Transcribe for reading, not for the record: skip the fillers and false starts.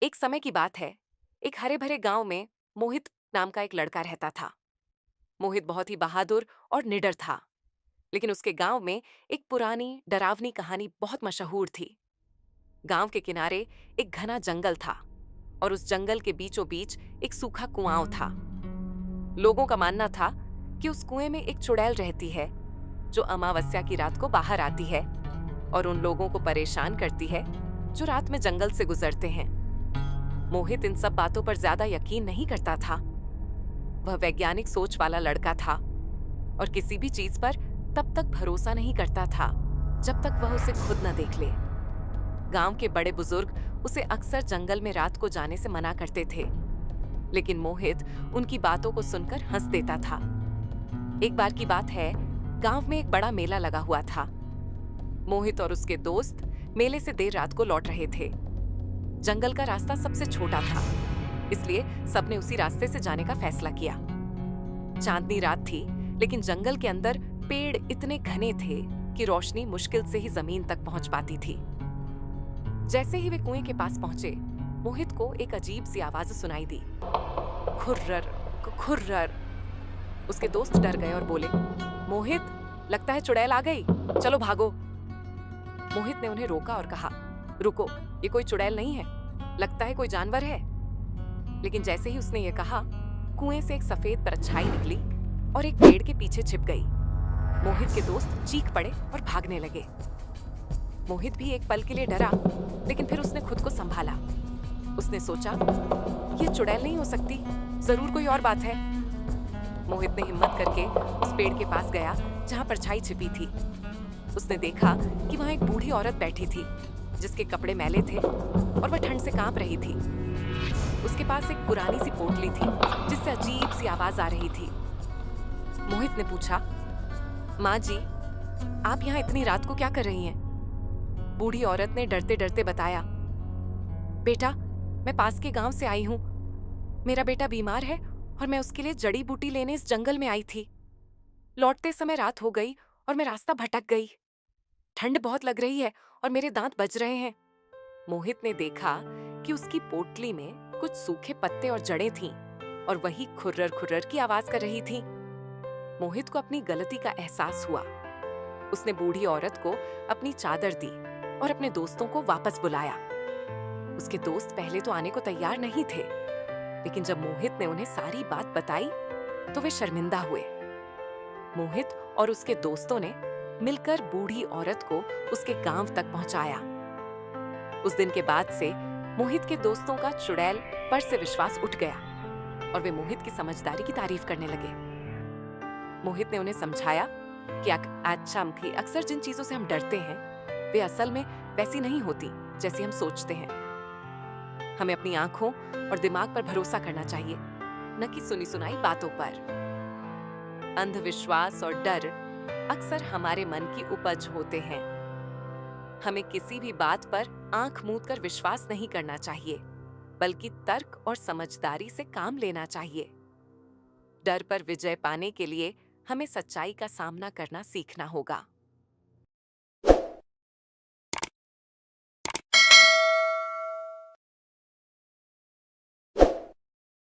एक समय की बात है। एक हरे भरे गांव में मोहित नाम का एक लड़का रहता था। मोहित बहुत ही बहादुर और निडर था। लेकिन उसके गांव में एक पुरानी डरावनी कहानी बहुत मशहूर थी। गांव के किनारे एक घना जंगल था और उस जंगल के बीचों बीच एक सूखा कुआं था। लोगों का मानना था कि उस कुएं में एक चुड़ैल रहती है जो अमावस्या की रात को बाहर आती है और उन लोगों को परेशान करती है जो रात में जंगल से गुजरते हैं। मोहित इन सब बातों पर ज्यादा यकीन नहीं करता था। वह वैज्ञानिक सोच वाला लड़का था और किसी भी चीज पर तब तक भरोसा नहीं करता था जब तक वह उसे खुद न देख ले। गांव के बड़े बुजुर्ग उसे अक्सर जंगल में रात को जाने से मना करते थे, लेकिन मोहित उनकी बातों को सुनकर हंस देता था। एक बार की बात है, गांव में एक बड़ा मेला लगा हुआ था। मोहित और उसके दोस्त मेले से देर रात को लौट रहे थे। जंगल का रास्ता सबसे छोटा था, इसलिए सबने उसी रास्ते से जाने का फैसला किया। चांदनी रात थी, लेकिन जंगल के अंदर पेड़ इतने घने थे कि रोशनी मुश्किल से ही जमीन तक पहुंच पाती थी। जैसे ही वे कुएं के पास पहुंचे, मोहित को एक अजीब सी आवाज सुनाई दी, खुर्रर खुर्रर। उसके दोस्त डर गए और बोले, मोहित, लगता है चुड़ैल आ गई, चलो भागो। मोहित ने उन्हें रोका और कहा, रुको, ये कोई चुड़ैल नहीं है, लगता है कोई जानवर है। लेकिन जैसे ही उसने ये कहा, कुएं से एक सफेद परछाई निकली और एक पेड़ के पीछे छिप गई। मोहित के दोस्त चीख पड़े और भागने लगे। मोहित भी एक पल के लिए डरा, लेकिन फिर उसने खुद को संभाला। उसने सोचा, ये चुड़ैल नहीं हो सकती, जरूर कोई और बात है। मोहित ने हिम्मत करके उस पेड़ के पास गया जहां परछाई छिपी थी। उसने देखा कि वहां एक बूढ़ी औरत बैठी थी जिसके कपड़े मैले थे और वह ठंड से कांप रही थी। उसके पास एक पुरानी सी पोटली थी जिससे अजीब सी आवाज आ रही थी। मोहित ने पूछा, माँ जी, आप यहाँ इतनी रात को क्या कर रही हैं? बूढ़ी औरत ने डरते डरते बताया, बेटा, मैं पास के गांव से आई हूँ। मेरा बेटा बीमार है और मैं उसके लिए जड़ी बूटी लेने इस जंगल में आई थी। लौटते समय रात हो गई और मैं रास्ता भटक गई। ठंड बहुत लग रही है और मेरे दांत बज रहे हैं। मोहित ने देखा कि उसकी पोटली में कुछ सूखे पत्ते और जड़ें थीं और वही खुर्रर खुर्रर की आवाज कर रही थी। मोहित को अपनी गलती का एहसास हुआ। उसने बूढ़ी औरत को अपनी चादर दी और अपने दोस्तों को वापस बुलाया। उसके दोस्त पहले तो आने को तैयार नहीं थे, लेकिन जब मोहित ने उन्हें सारी बात बताई तो वे शर्मिंदा हुए। मोहित और उसके दोस्तों ने मिलकर बूढ़ी औरत को उसके गांव तक पहुंचाया। उस दिन के बाद से मोहित के दोस्तों का चुड़ैल पर से विश्वास उठ गया और वे मोहित की समझदारी की तारीफ करने लगे। मोहित ने उन्हें समझाया कि अक्सर जिन चीजों से हम डरते हैं वे असल में वैसी नहीं होती जैसी हम सोचते हैं। हमें अपनी आंखों और दिमाग पर भरोसा करना चाहिए, न कि सुनी सुनाई बातों पर। अंधविश्वास और डर अक्सर हमारे मन की उपज होते हैं। हमें किसी भी बात पर आंख मूंद कर विश्वास नहीं करना चाहिए, बल्कि तर्क और समझदारी से काम लेना चाहिए। डर पर विजय पाने के लिए हमें सच्चाई का सामना करना सीखना होगा।